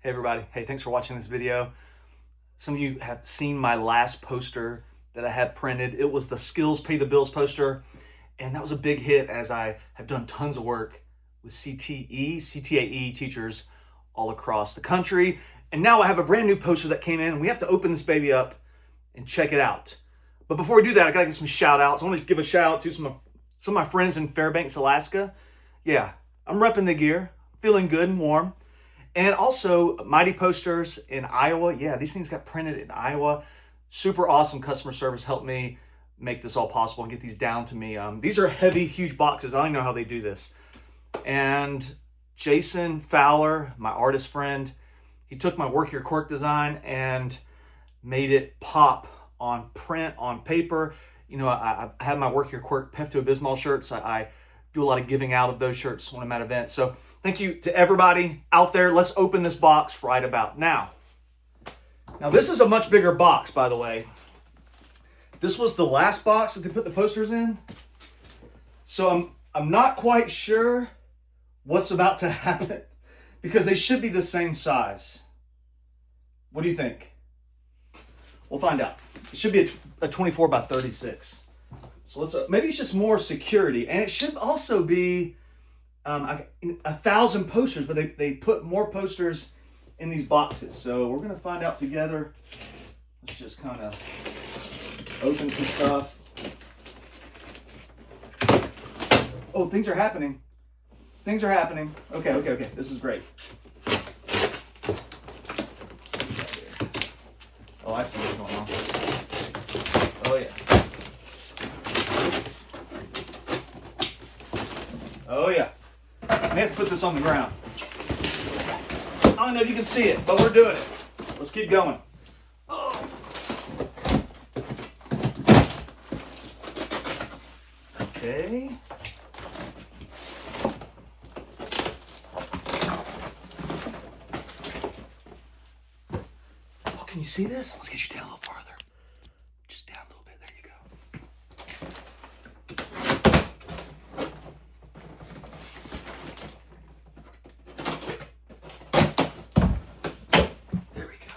Hey everybody, hey, thanks for watching this video. Some of you have seen my last poster that I had printed. It was the Skills Pay the Bills poster, and that was a big hit as I have done tons of work with CTAE teachers all across the country. And now I have a brand new poster that came in, and we have to open this baby up and check it out. But before we do that, I gotta give some shout outs. I wanna give a shout out to some of my friends in Fairbanks, Alaska. Yeah, I'm repping the gear, feeling good and warm. And also Mighty Posters in Iowa. Yeah, these things got printed in Iowa. Super awesome customer service helped me make this all possible and get these down to me. These are heavy, huge boxes. I don't even know how they do this. And Jason Fowler, my artist friend, he took my Work Your Quirk design and made it pop on print, on paper. You know, I have my Work Your Quirk Pepto-Bismol shirts. I do a lot of giving out of those shirts when I'm at events. So thank you to everybody out there. Let's open this box right about now. Now this is a much bigger box, by the way. This was the last box that they put the posters in. So I'm not quite sure what's about to happen because they should be the same size. What do you think? We'll find out. It should be a 24 by 36. So let's, maybe it's just more security. And it should also be 1,000 posters, but they put more posters in these boxes. So we're gonna find out together. Let's just kind of open some stuff. Oh, things are happening. Things are happening. Okay. This is great. Oh, I see what's going on. Oh yeah. Oh yeah. I may have to put this on the ground. I don't know if you can see it, but we're doing it. Let's keep going. Oh. Okay. Oh, can you see this? Let's get you down a little farther. Just down a little bit. There you go. There we go.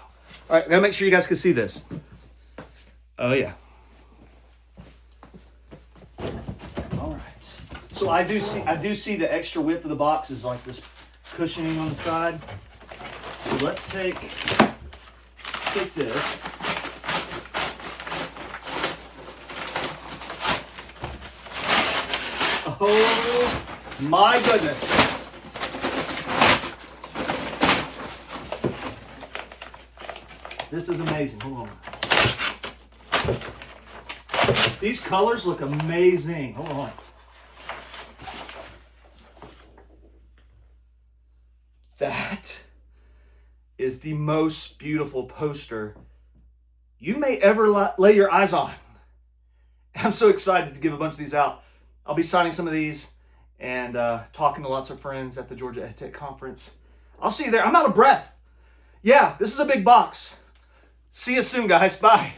All right, I gotta make sure you guys can see this. Oh yeah. All right. So I do see the extra width of the box is like this cushioning on the side. So let's take this. Oh my goodness. This is amazing. Hold on. These colors look amazing. Hold on. That is the most beautiful poster you may ever lay your eyes on. I'm so excited to give a bunch of these out. I'll be signing some of these and talking to lots of friends at the Georgia EdTech Conference. I'll see you there. I'm out of breath. Yeah, this is a big box. See you soon, guys. Bye.